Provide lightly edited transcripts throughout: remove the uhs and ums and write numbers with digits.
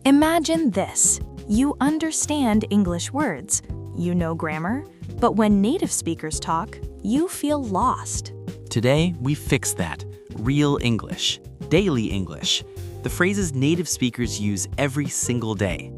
Imagine this. You understand English words, you know grammar, but when native speakers talk, you feel lost. Today, we fix that. Real English, daily English, the phrases native speakers use every single day.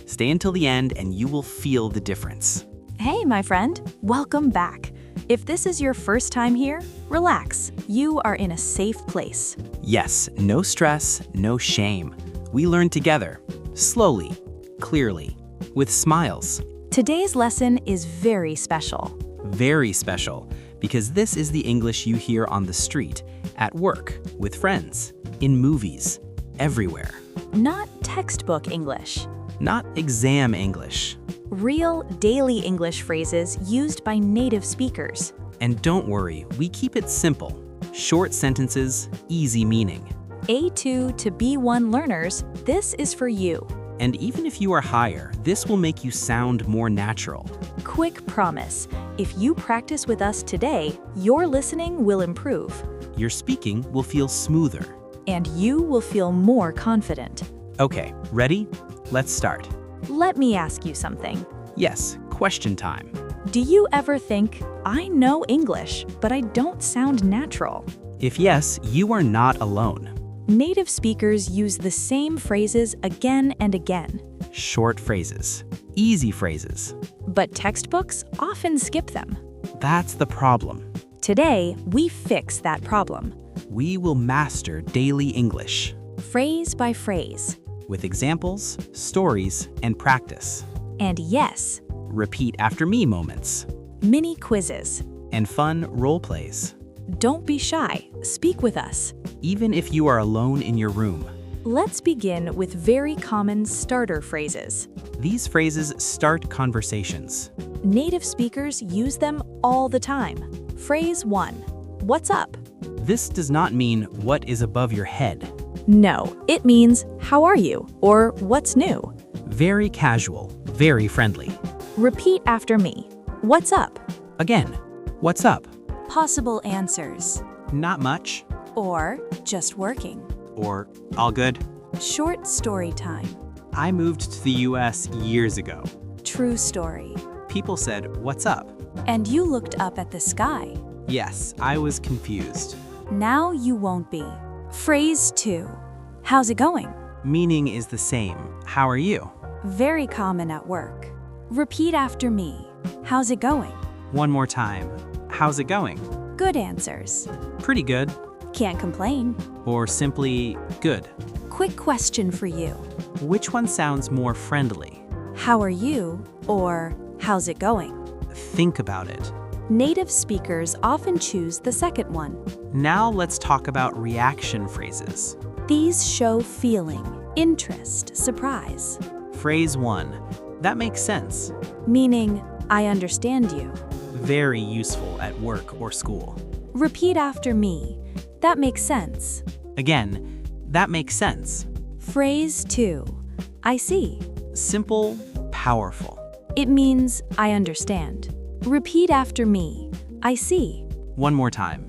Stay until the end and you will feel the difference. Hey, my friend, welcome back. If this is your first time here, relax. You are in a safe place. Yes, no stress, no shame. We learn together, slowly, clearly, with smiles. Today's lesson is very special. Very special, because this is the English you hear on the street, at work, with friends, in movies, everywhere. Not textbook English. Not exam English. Real daily English phrases used by native speakers. And don't worry, we keep it simple. Short sentences, easy meaning. A2 to B1 learners, this is for you. And even if you are higher, this will make you sound more natural. Quick promise, if you practice with us today, your listening will improve. Your speaking will feel smoother. And you will feel more confident. Okay, ready? Let's start. Let me ask you something. Yes, question time. Do you ever think, I know English, but I don't sound natural? If yes, you are not alone. Native speakers use the same phrases again and again. Short phrases, easy phrases. But textbooks often skip them. That's the problem. Today, we fix that problem. We will master daily English. Phrase by phrase. With examples, stories, and practice. And yes, Repeat after me moments. mini quizzes. And fun role plays. Don't be shy, speak with us. Even if you are alone in your room. Let's begin with very common starter phrases. These phrases start conversations. Native speakers use them all the time. Phrase 1. What's up? This does not mean what is above your head. No, it means how are you or what's new. Very casual, very friendly. Repeat after me. What's up? Again, what's up? Possible answers. Not much. Or just working. Or all good. Short story time. I moved to the US years ago. True story. People said, what's up? And you looked up at the sky. Yes, I was confused. Now you won't be. Phrase 2. How's it going? Meaning is the same. How are you? Very common at work. Repeat after me. How's it going? One more time. How's it going? Good answers. Pretty good. Can't complain. Or simply good. Quick question for you. Which one sounds more friendly? How are you? Or how's it going? Think about it. Native speakers often choose the second one. Now let's talk about reaction phrases. These show feeling, interest, surprise. Phrase 1. That makes sense. Meaning, I understand you. Very useful at work or school. Repeat after me. That makes sense. Again, that makes sense. Phrase 2. I see. Simple, powerful. It means I understand. Repeat after me. I see. One more time.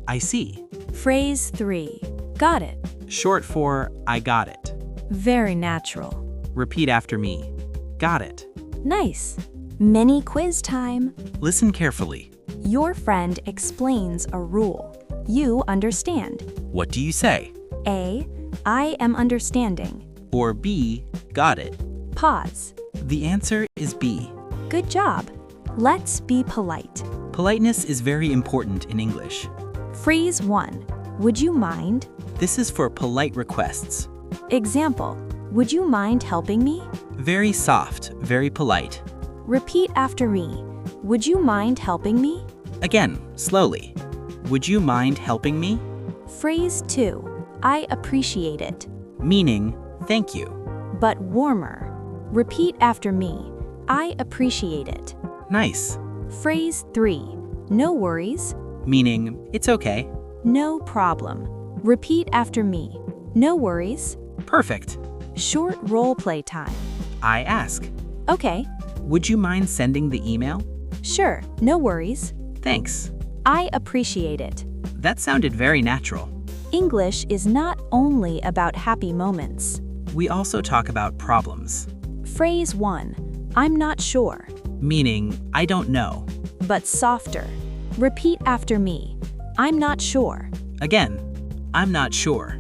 I see. Phrase 3. Got it. Short for I got it. Very natural. Repeat after me. Got it. Nice. Mini quiz time. Listen carefully. Your friend explains a rule. You understand. What do you say? A. I am understanding. Or B. Got it. Pause. The answer is B. Good job. Let's be polite. Politeness is very important in English. Phrase 1. Would you mind? This is for polite requests. Example. Would you mind helping me? Very soft, very polite. Repeat after me. Would you mind helping me? Again, slowly. Would you mind helping me? Phrase 2. I appreciate it. Meaning, thank you. But warmer. Repeat after me. I appreciate it. Nice. Phrase 3. No worries. Meaning, it's okay. No problem. Repeat after me. No worries. Perfect. Short role play time. I ask. Okay. Would you mind sending the email? Sure, no worries. Thanks. I appreciate it. That sounded very natural. English is not only about happy moments. We also talk about problems, Phrase 1. I'm not sure, meaning I don't know. but softer. Repeat after me. I'm not sure. Again, I'm not sure.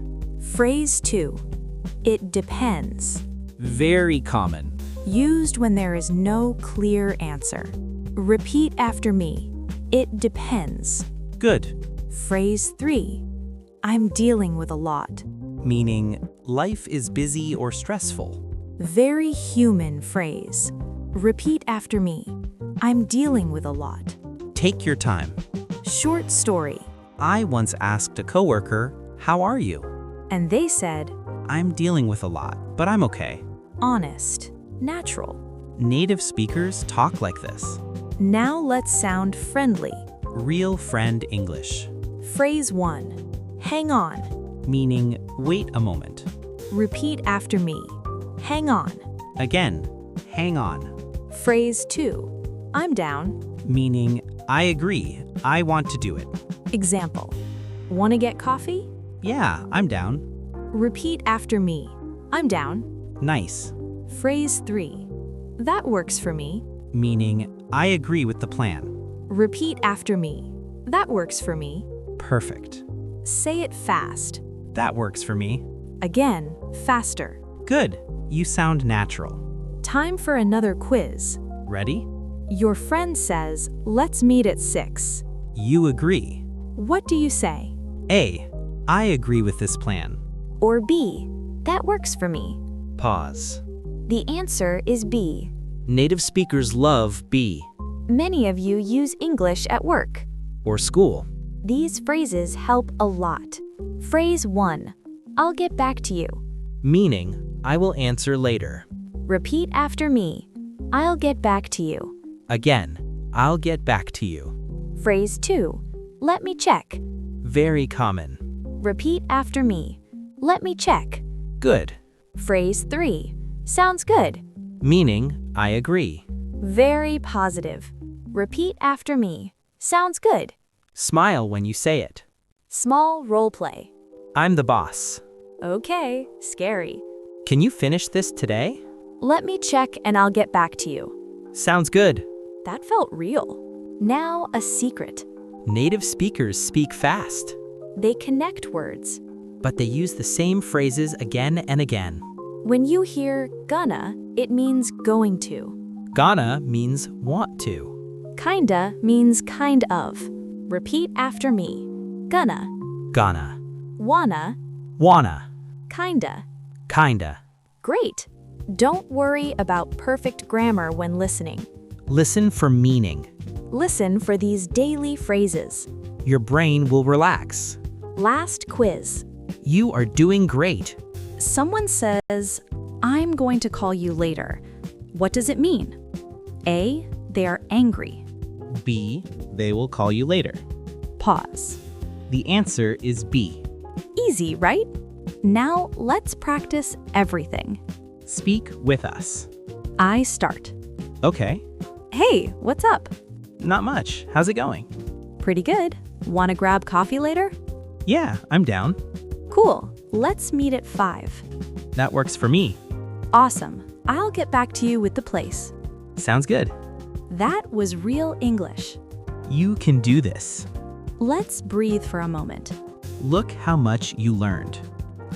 Phrase 2. It depends. Very common. Used when there is no clear answer. Repeat after me. It depends. Good. Phrase 3. I'm dealing with a lot. Meaning life is busy or stressful. Very human phrase. Repeat after me. I'm dealing with a lot. Take your time. Short story. I once asked a coworker, "How are you?" And they said, I'm dealing with a lot, but I'm okay. honest, natural. Native speakers talk like this. Now let's sound friendly. Real friend English. Phrase 1. Hang on. Meaning wait a moment. Repeat after me. Hang on. Again, hang on. Phrase 2. I'm down. Meaning I agree, I want to do it. Example. Want to get coffee? Yeah, I'm down. Repeat after me. I'm down. Nice. Phrase 3. That works for me. Meaning I agree with the plan. Repeat after me. That works for me. Perfect. Say it fast. That works for me. Again, faster. Good. You sound natural. Time for another quiz. Ready? Your friend says, let's meet at 6. You agree. What do you say? A. I agree with this plan. Or B, that works for me. Pause. The answer is B. Native speakers love be Many of you use English at work. or school. These phrases help a lot. Phrase 1. I'll get back to you. Meaning I will answer later. Repeat after me. I'll get back to you. Again, I'll get back to you. Phrase 2. Let me check. Very common. Repeat after me. Let me check. Good. Phrase 3. Sounds good. Meaning I agree. Very positive. Repeat after me. Sounds good. Smile when you say it. Small role play. I'm the boss. Okay, scary. Can you finish this today? Let me check and I'll get back to you. Sounds good. That felt real. Now a secret. Native speakers speak fast, They connect words. but they use the same phrases again and again. When you hear gonna, it means going to. Gonna means want to. Kinda means kind of. Repeat after me. Gonna, Gonna. wanna, Wanna. kinda. Kinda. Great. Don't worry about perfect grammar when listening. Listen for meaning. Listen for these daily phrases. Your brain will relax. Last quiz. You are doing great. Someone says, I'm going to call you later. What does it mean? A, they are angry. B, they will call you later. Pause. The answer is B. Easy, right? Now let's practice everything. Speak with us. I start. Okay. Hey, what's up? Not much. How's it going? Pretty good. Want to grab coffee later? Yeah, I'm down. Cool. Let's meet at 5. That works for me. Awesome. I'll get back to you with the place. Sounds good. That was real English. You can do this. Let's breathe for a moment. Look how much you learned.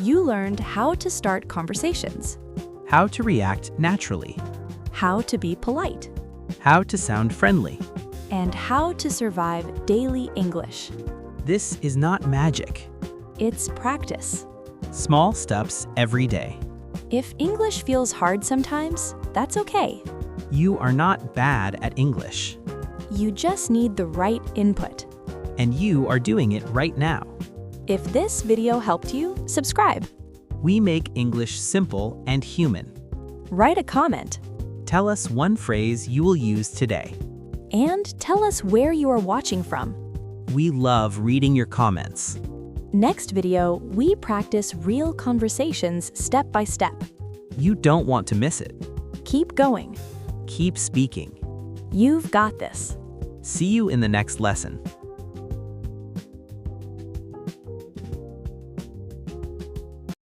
You learned how to start conversations, How to react naturally. how to be polite, How to sound friendly. and how to survive daily English. This is not magic. It's practice. Small steps every day. If English feels hard sometimes, that's okay. You are not bad at English, You just need the right input. and you are doing it right now. If this video helped you, subscribe. We make English simple and human. Write a comment. Tell us one phrase you will use today. And tell us where you are watching from. We love reading your comments. Next video, we practice real conversations step by step. You don't want to miss it. Keep going. Keep speaking. You've got this. See you in the next lesson.